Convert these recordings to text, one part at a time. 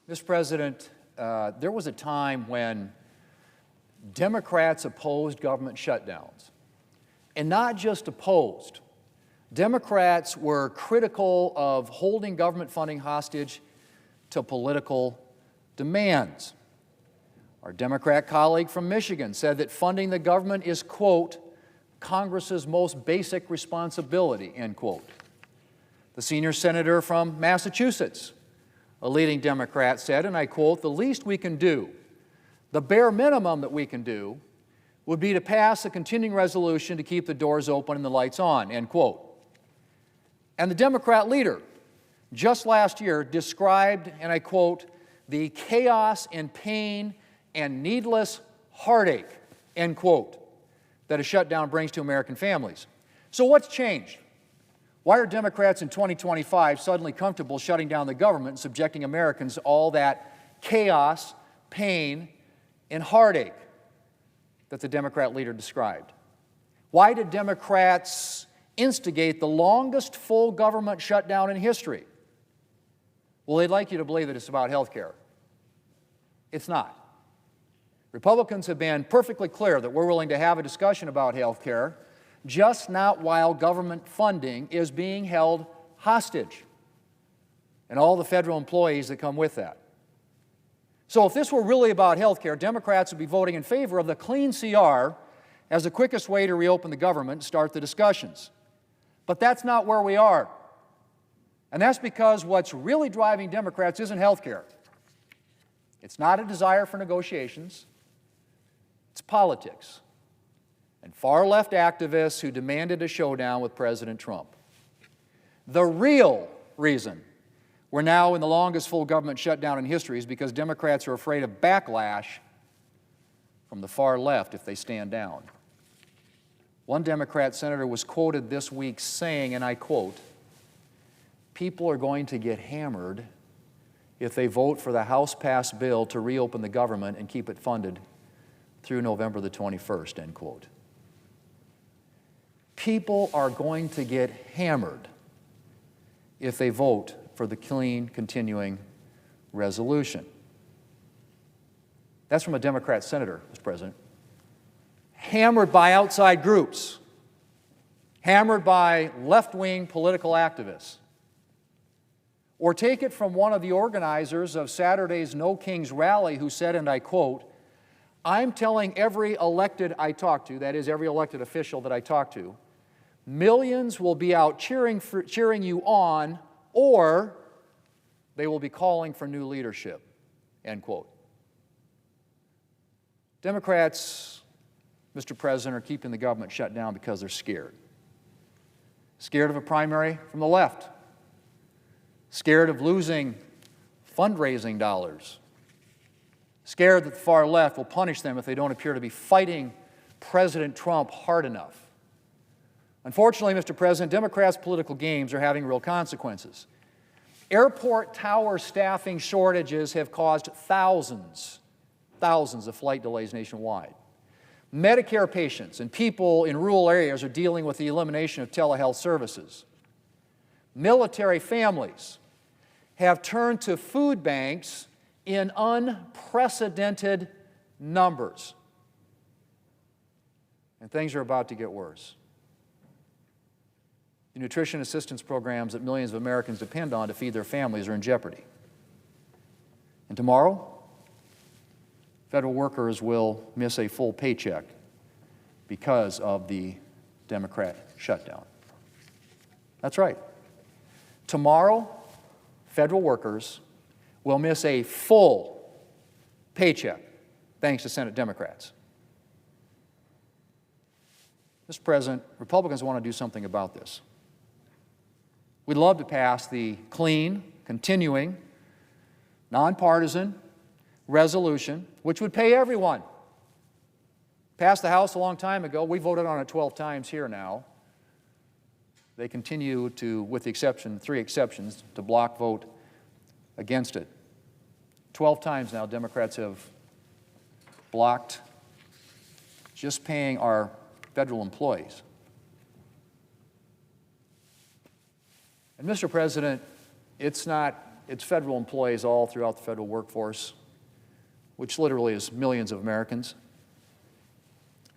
Mr. President, there was a time when Democrats opposed government shutdowns. And not just opposed. Democrats were critical of holding government funding hostage to political demands. Our Democrat colleague from Michigan said that funding the government is, quote, Congress's most basic responsibility, end quote. The senior senator from Massachusetts, a leading Democrat, said, and I quote, the least we can do, the bare minimum that we can do, would be to pass a continuing resolution to keep the doors open and the lights on, end quote. And the Democrat leader, just last year, described, and I quote, the chaos and pain and needless heartache, end quote, that a shutdown brings to American families. So what's changed? Why are Democrats in 2025 suddenly comfortable shutting down the government and subjecting Americans to all that chaos, pain, and heartache that the Democrat leader described? Why did Democrats instigate the longest full government shutdown in history? Well, they'd like you to believe that it's about health care. It's not. Republicans have been perfectly clear that we're willing to have a discussion about health care, just not while government funding is being held hostage and all the federal employees that come with that. So if this were really about health care, Democrats would be voting in favor of the clean CR as the quickest way to reopen the government and start the discussions. But that's not where we are. And that's because what's really driving Democrats isn't health care. It's not a desire for negotiations. It's politics and far-left activists who demanded a showdown with President Trump. The real reason we're now in the longest full government shutdown in history is because Democrats are afraid of backlash from the far left if they stand down. One Democrat senator was quoted this week saying, and I quote, "People are going to get hammered if they vote for the House-passed bill to reopen the government and keep it funded through November the 21st, end quote. People are going to get hammered if they vote for the clean continuing resolution. That's from a Democrat senator, Mr. President. Hammered by outside groups, hammered by left-wing political activists. Or take it from one of the organizers of Saturday's No Kings rally who said, and I quote, "I'm telling every elected I talk to," that is, every elected official that I talk to, "millions will be out cheering you on, or they will be calling for new leadership," end quote. Democrats, Mr. President, are keeping the government shut down because they're scared. Scared of a primary from the left. Scared of losing fundraising dollars. Scared that the far left will punish them if they don't appear to be fighting President Trump hard enough. Unfortunately, Mr. President, Democrats' political games are having real consequences. Airport tower staffing shortages have caused thousands of flight delays nationwide. Medicare patients and people in rural areas are dealing with the elimination of telehealth services. Military families have turned to food banks in unprecedented numbers. And things are about to get worse. The nutrition assistance programs that millions of Americans depend on to feed their families are in jeopardy. And tomorrow, federal workers will miss a full paycheck because of the Democrat shutdown. That's right. Tomorrow, federal workers will miss a full paycheck thanks to Senate Democrats. Mr. President, Republicans want to do something about this. We'd love to pass the clean, continuing, nonpartisan resolution, which would pay everyone. Passed the House a long time ago. We voted on it 12 times here now. They continue to, with the exception, 3 exceptions, to block vote against it. 12 times now Democrats have blocked just paying our federal employees. And Mr. President, it's not it's federal employees all throughout the federal workforce, which literally is millions of Americans.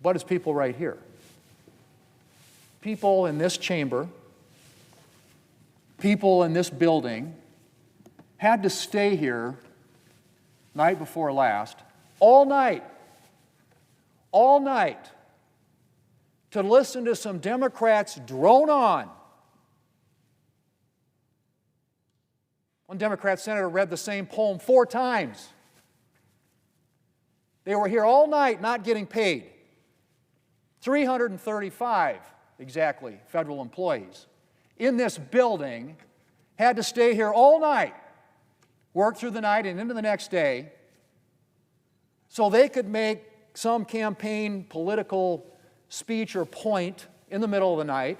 But it's people right here. People in this chamber, people in this building had to stay here night before last, all night, to listen to some Democrats drone on. One Democrat senator read the same poem 4 times. They were here all night not getting paid. 335 exactly federal employees in this building had to stay here all night, work through the night and into the next day, so they could make some campaign political speech or point in the middle of the night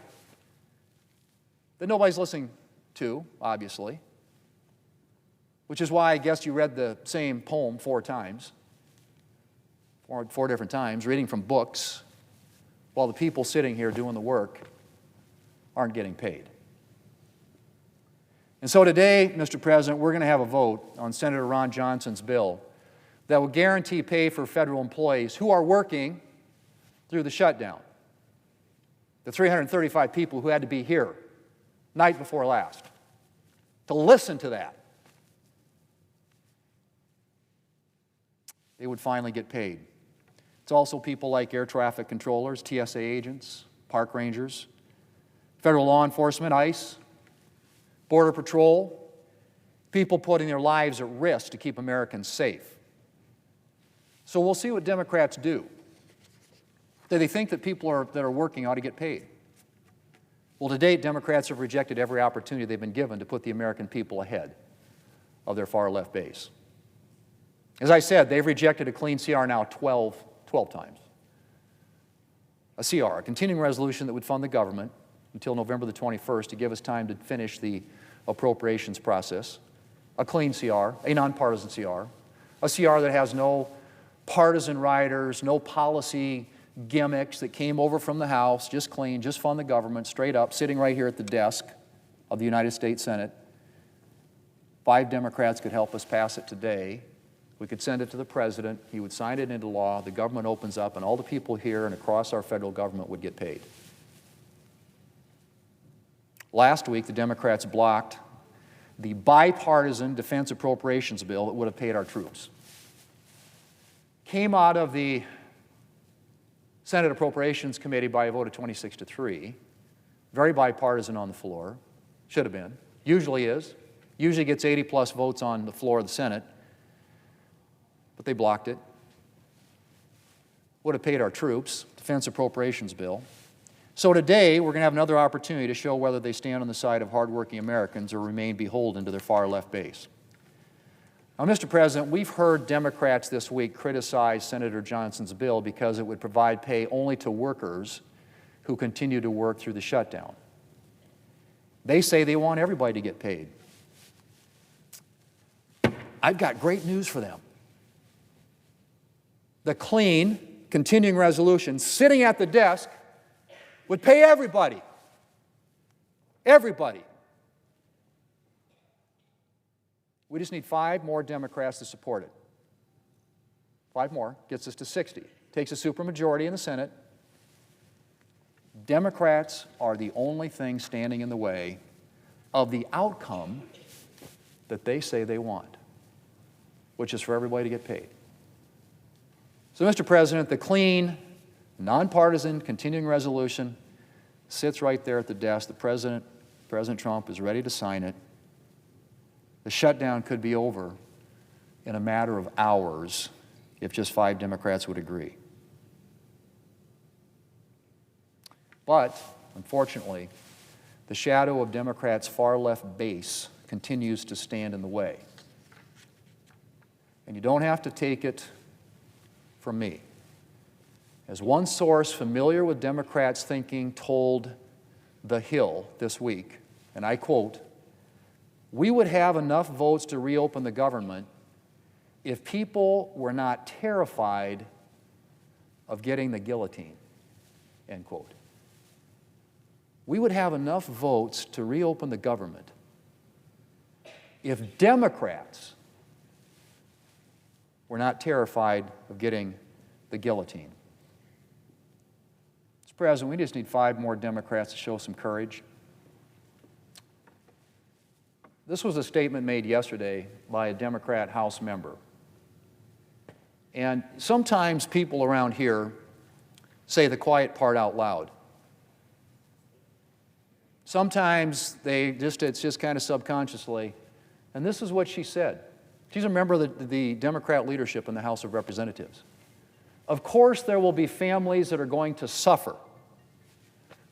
that nobody's listening to, obviously, which is why I guess you read the same poem 4 times, four different times, reading from books, while the people sitting here doing the work aren't getting paid. And so today, Mr. President, we're going to have a vote on Senator Ron Johnson's bill that will guarantee pay for federal employees who are working through the shutdown. The 335 people who had to be here night before last to listen to that. They would finally get paid. It's also people like air traffic controllers, TSA agents, park rangers, federal law enforcement, ICE, Border Patrol, people putting their lives at risk to keep Americans safe. So we'll see what Democrats do. Do they think that people that are working ought to get paid? Well, to date, Democrats have rejected every opportunity they've been given to put the American people ahead of their far-left base. As I said, they've rejected a clean CR now 12 times. A CR, a continuing resolution that would fund the government until November the 21st to give us time to finish the appropriations process. A clean CR, a nonpartisan CR, a CR that has no partisan riders, no policy gimmicks that came over from the House, just clean, just fund the government, straight up, sitting right here at the desk of the United States Senate. 5 Democrats could help us pass it today. We could send it to the President, he would sign it into law, the government opens up, and all the people here and across our federal government would get paid. Last week, the Democrats blocked the bipartisan defense appropriations bill that would have paid our troops. Came out of the Senate Appropriations Committee by a vote of 26-3. Very bipartisan on the floor. Should have been. Usually is. Usually gets 80-plus votes on the floor of the Senate. But they blocked it. Would have paid our troops, defense appropriations bill. So today, we're going to have another opportunity to show whether they stand on the side of hardworking Americans or remain beholden to their far-left base. Now, Mr. President, we've heard Democrats this week criticize Senator Johnson's bill because it would provide pay only to workers who continue to work through the shutdown. They say they want everybody to get paid. I've got great news for them. The clean, continuing resolution sitting at the desk would pay everybody. Everybody. We just need 5 more Democrats to support it. 5 more gets us to 60. Takes a supermajority in the Senate. Democrats are the only thing standing in the way of the outcome that they say they want, which is for everybody to get paid. So, Mr. President, the clean, nonpartisan, continuing resolution sits right there at the desk. The President Trump, is ready to sign it. The shutdown could be over in a matter of hours if just 5 Democrats would agree. But, unfortunately, the shadow of Democrats' far-left base continues to stand in the way. And you don't have to take it from me. As one source familiar with Democrats' thinking told The Hill this week, and I quote, "We would have enough votes to reopen the government if people were not terrified of getting the guillotine," end quote. We would have enough votes to reopen the government if Democrats were not terrified of getting the guillotine. Mr. President, we just need 5 more Democrats to show some courage. This was a statement made yesterday by a Democrat House member. And sometimes people around here say the quiet part out loud. Sometimes it's just kind of subconsciously. And this is what she said. She's a member of the Democrat leadership in the House of Representatives. Of course, there will be families that are going to suffer,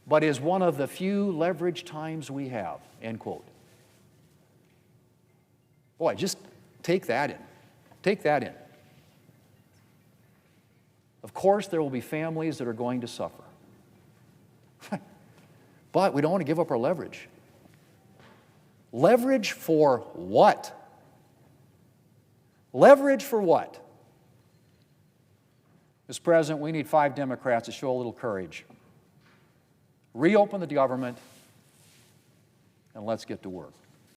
but is one of the few leverage times we have, end quote. Boy, just take that in. Take that in. Of course, there will be families that are going to suffer. But we don't want to give up our leverage. Leverage for what? Leverage for what? Mr. President, we need 5 Democrats to show a little courage. Reopen the government, and let's get to work.